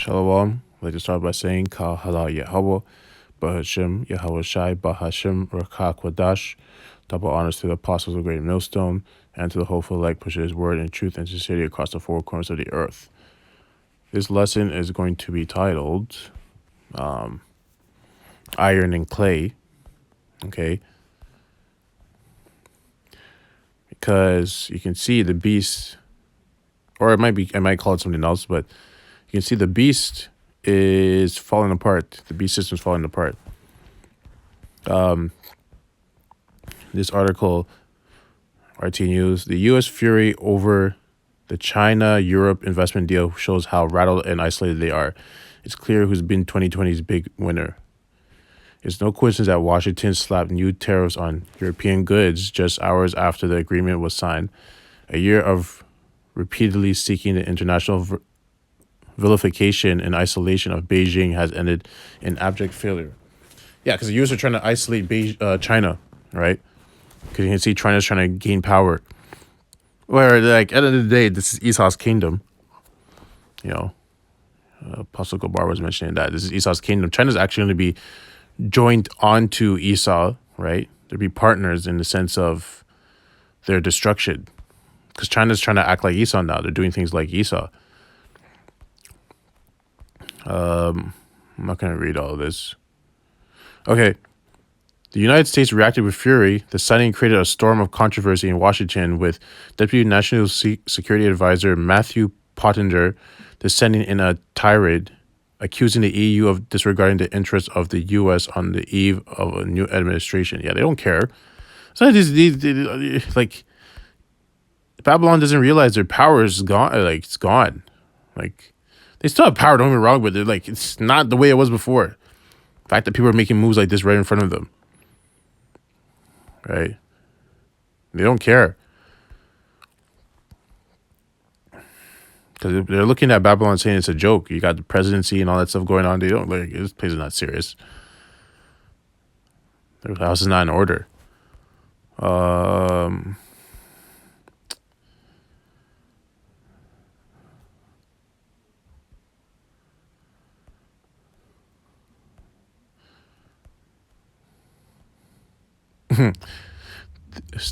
Shalom. I'd like to start by saying Kal Hala Yahweh, Bahashim, Yahweh Shai, Bahashim, Rakak Wadash. Double honors to the apostles of Great Millstone and to the hopeful elect pushing his word in truth and sincerity across the four corners of the earth. This lesson is going to be titled Iron and Clay. Okay. Because you can see the beast, or I might call it something else, but you can see the beast is falling apart. The beast system is falling apart. This article, RT News, the U.S. fury over the China-Europe investment deal shows how rattled and isolated they are. It's clear who's been 2020's big winner. It's no coincidence that Washington slapped new tariffs on European goods just hours after the agreement was signed. A year of repeatedly seeking the international vilification and isolation of Beijing has ended in abject failure. Yeah, because the U.S. are trying to isolate China, right? Because you can see China's trying to gain power. Where, like, at the end of the day, this is Esau's kingdom. You know, Apostle Gobar was mentioning that. This is Esau's kingdom. China's actually going to be joined onto Esau, right? They'll be partners in the sense of their destruction. Because China's trying to act like Esau now. They're doing things like Esau. I'm not going to read all of this. Okay. The United States reacted with fury. The signing created a storm of controversy in Washington, with Deputy National Security Advisor Matthew Pottinger descending in a tirade, accusing the EU of disregarding the interests of the U.S. on the eve of a new administration. Yeah, they don't care. So like, Babylon doesn't realize their power is gone. Like, it's gone. Like, they still have power, don't get me wrong, but they're like, it's not the way it was before. The fact that people are making moves like this right in front of them. Right? They don't care. Because they're looking at Babylon saying it's a joke. You got the presidency and all that stuff going on. They don't, like, this place is not serious. Their house is not in order.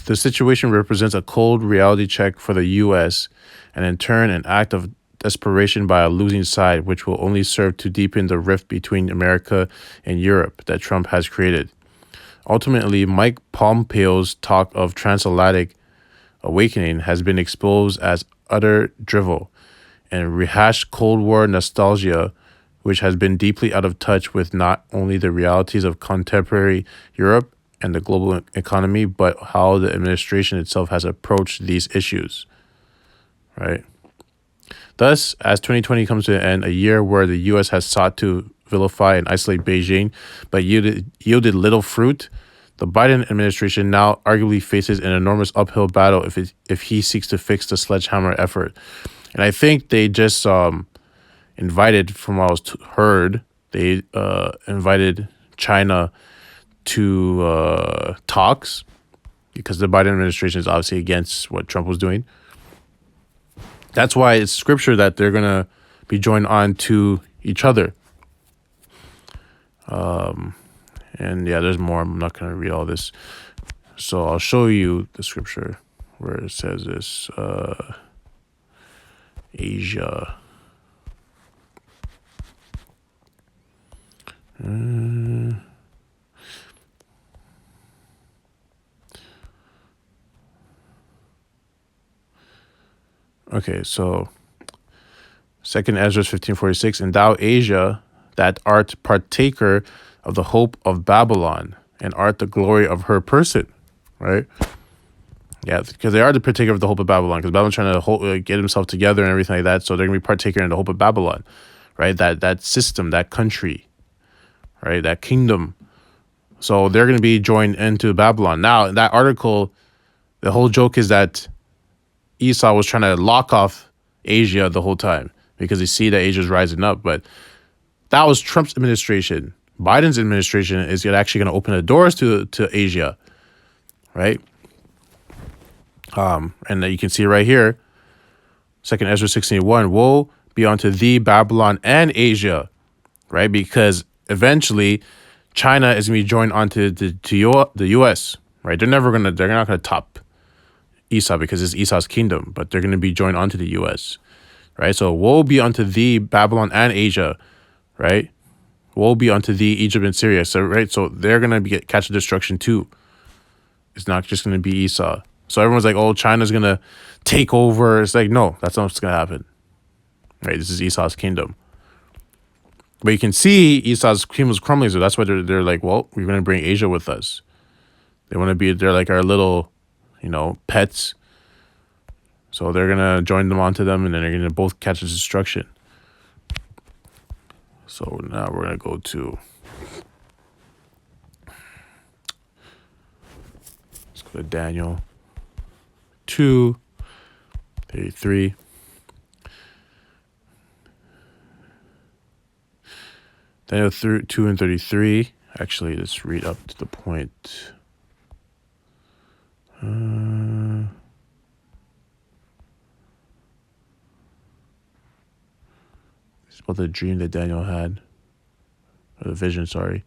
The situation represents a cold reality check for the U.S. and in turn an act of desperation by a losing side, which will only serve to deepen the rift between America and Europe that Trump has created. Ultimately, Mike Pompeo's talk of transatlantic awakening has been exposed as utter drivel and rehashed Cold War nostalgia, which has been deeply out of touch with not only the realities of contemporary Europe and the global economy, but how the administration itself has approached these issues, right? Thus, as 2020 comes to an end, a year where the U.S. has sought to vilify and isolate Beijing, but yielded little fruit, the Biden administration now arguably faces an enormous uphill battle if he seeks to fix the sledgehammer effort. And I think they just invited, from what I was heard, they invited China to talks, because the Biden administration is obviously against what Trump was doing. That's why it's scripture that they're going to be joined on to each other. And yeah, there's more. I'm not going to read all this. So I'll show you the scripture where it says this. Asia. Okay, so 2nd Ezra 15:46, and thou, Asia, that art partaker of the hope of Babylon, and art the glory of her person, right? Yeah, because they are the partaker of the hope of Babylon, because Babylon's trying to get himself together and everything like that, so they're going to be partaker in the hope of Babylon, right? That system, that country, right? That kingdom. So they're going to be joined into Babylon. Now, in that article, the whole joke is that Esau was trying to lock off Asia the whole time because they see that Asia's rising up. But that was Trump's administration. Biden's administration is actually going to open the doors to Asia, right? And you can see right here, 2nd Ezra 16:1, woe be unto thee, Babylon, and Asia, right? Because eventually China is going to be joined onto the U.S., right? They're not going to top Esau because it's Esau's kingdom, but they're going to be joined onto the U.S., right? So woe be unto thee, Babylon and Asia, right? Woe be unto thee, Egypt and Syria. So, right? So they're going to catch the destruction too. It's not just going to be Esau. So everyone's like, oh, China's going to take over. It's like, no, that's not what's going to happen, right? This is Esau's kingdom. But you can see Esau's kingdom was crumbling. So that's why they're like, well, we're going to bring Asia with us. They're like our little, pets. So they're going to join them onto them, and then they're going to both catch the destruction. So now we're going to go to, let's go to Daniel 2:33. Daniel 2:33. Actually, let's read up to the point. It's about the dream that Daniel had, or the vision, sorry,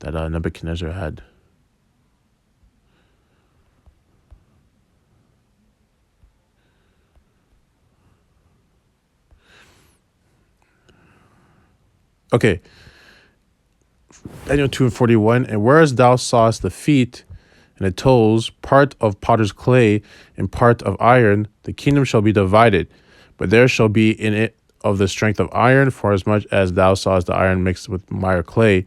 that Nebuchadnezzar had. Okay. Daniel 2:41. And whereas thou sawest the feet and the toes, part of potter's clay and part of iron, the kingdom shall be divided, but there shall be in it of the strength of iron, for as much as thou sawest the iron mixed with mire clay.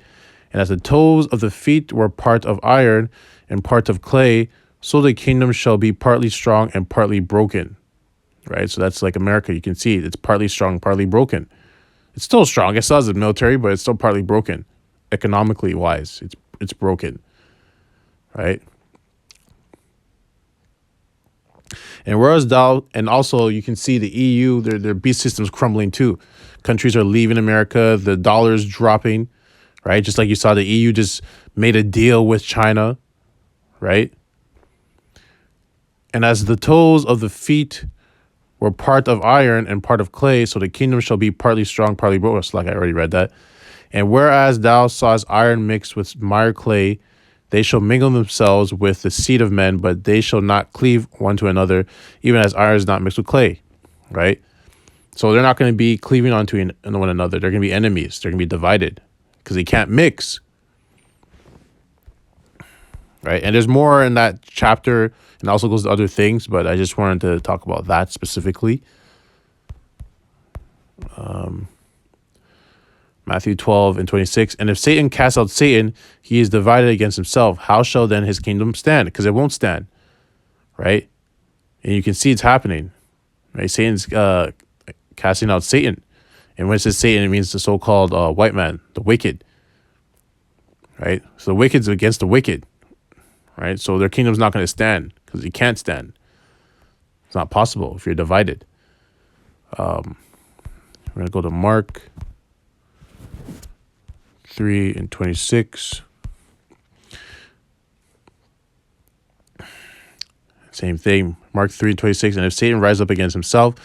And as the toes of the feet were part of iron and part of clay, so the kingdom shall be partly strong and partly broken. Right? So that's like America. You can see it's partly strong, partly broken. It's still strong. It still has the military, but it's still partly broken. Economically wise, it's broken. Right? And whereas and also you can see the EU, their beast system's crumbling too. Countries are leaving America, the dollar's dropping, right? Just like you saw the EU just made a deal with China, right? And as the toes of the feet were part of iron and part of clay, so the kingdom shall be partly strong, partly broken. So like I already read that. And whereas thou sawest iron mixed with mire clay, they shall mingle themselves with the seed of men, but they shall not cleave one to another, even as iron is not mixed with clay, right? So they're not going to be cleaving onto one another. They're going to be enemies. They're going to be divided because they can't mix, right? And there's more in that chapter, and also goes to other things, but I just wanted to talk about that specifically. Matthew 12:26. And if Satan casts out Satan, he is divided against himself. How shall then his kingdom stand? Because it won't stand, right? And you can see it's happening, right? Satan's casting out Satan. And when it says Satan, it means the so-called white man, the wicked, right? So the wicked's against the wicked, right? So their kingdom's not going to stand because he can't stand. It's not possible if you're divided. We're going to go to Mark 3:26. Same thing. Mark 3:26. And if Satan rise up against himself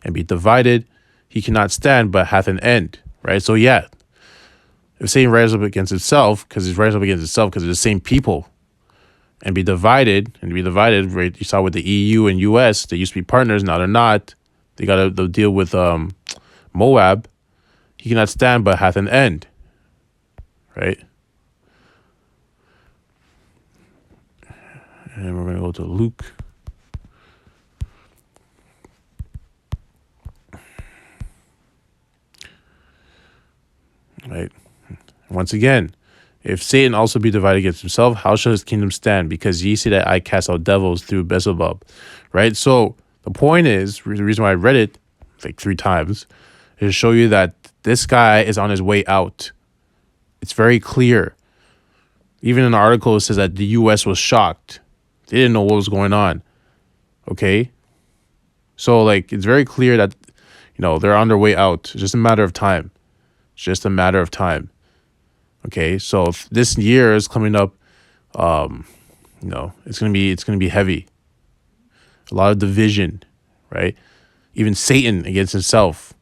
and be divided, he cannot stand, but hath an end. Right? So yeah, if Satan rises up against himself, because he's rising up against himself because they're the same people, and be divided, right? You saw with the EU and US, they used to be partners, now they're not. They got to deal with Moab. He cannot stand, but hath an end. Right? And we're going to go to Luke. Right? Once again, if Satan also be divided against himself, how shall his kingdom stand? Because ye see that I cast out devils through Beelzebub. Right? So the point is, the reason why I read it like 3 times is to show you that this guy is on his way out. It's very clear. Even in the article, it says that the U.S. was shocked. They didn't know what was going on. Okay? So, like, it's very clear that, they're on their way out. It's just a matter of time. It's just a matter of time. Okay? So, if this year is coming up, it's gonna be heavy. A lot of division, right? Even Satan against himself,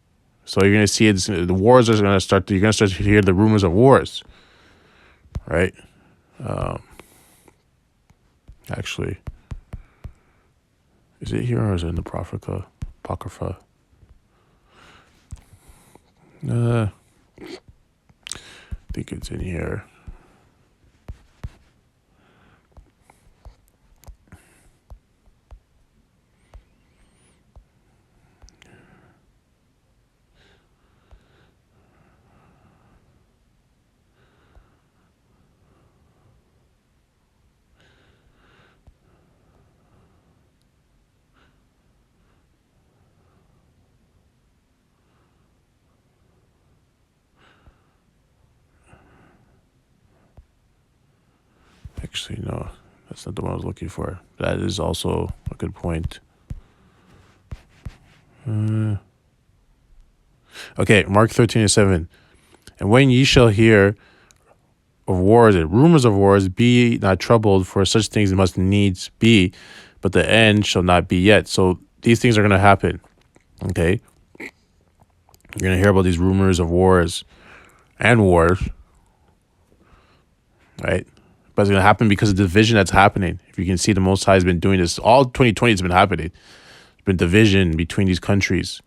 So you're gonna see the wars are gonna start. You're gonna start to hear the rumors of wars, right? Actually, is it here or is it in the Apocrypha? I think it's in here. Actually, no, that's not the one I was looking for. That is also a good point. Okay, Mark 13:7. And when ye shall hear of wars and rumors of wars, be not troubled, for such things must needs be, but the end shall not be yet. So these things are going to happen. Okay? You're going to hear about these rumors of wars and wars, right? But it's going to happen because of the division that's happening. If you can see, the Most High has been doing this. All 2020 has been happening. There's been division between these countries.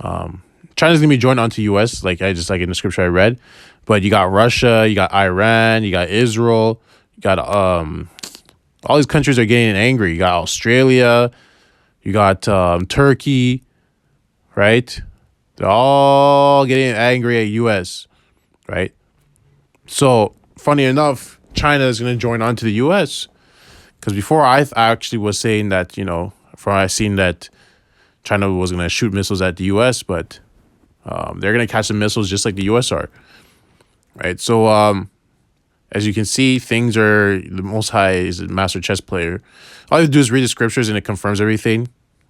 China's going to be joined onto U.S., like in the scripture I read. But you got Russia, you got Iran, you got Israel, you got all these countries are getting angry. You got Australia, you got Turkey, right? They're all getting angry at U.S., right? So, funny enough, China is going to join on to the U.S. Because before I actually was saying that, before I seen that China was going to shoot missiles at the U.S., but they're going to catch the missiles just like the U.S. are, right? So, as you can see, the Most High is a master chess player. All you have to do is read the scriptures and it confirms everything,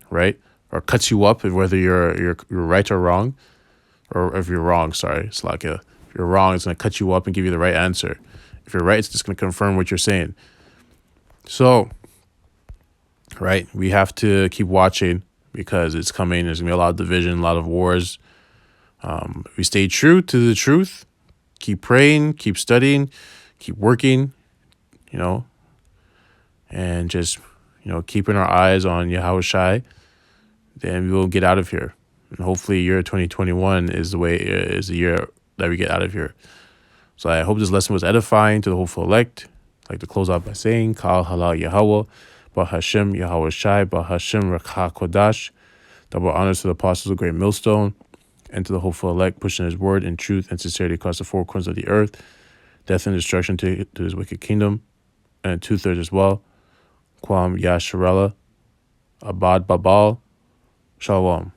right? Or cuts you up whether you're right or wrong. Or if you're wrong, sorry, Slakia. If you're wrong, it's going to cut you up and give you the right answer. If you're right, it's just going to confirm what you're saying. So, right, we have to keep watching because it's coming. There's going to be a lot of division, a lot of wars. We stay true to the truth. Keep praying, keep studying, keep working, and just, keeping our eyes on Yahweh Shai, then we will get out of here. And hopefully year 2021 is the year that we get out of here. So I hope this lesson was edifying to the hopeful elect. I'd like to close out by saying, Kal Halal Yahweh, Ba Hashem Yahweh Shai, Ba Hashem Rakha Kodash. Double honors to the apostles of Great Millstone, and to the hopeful elect, pushing his word in truth and sincerity across the four corners of the earth, death and destruction to his wicked kingdom, and 2/3 as well. Kwam Yasharella, Abad Babal, Shalom.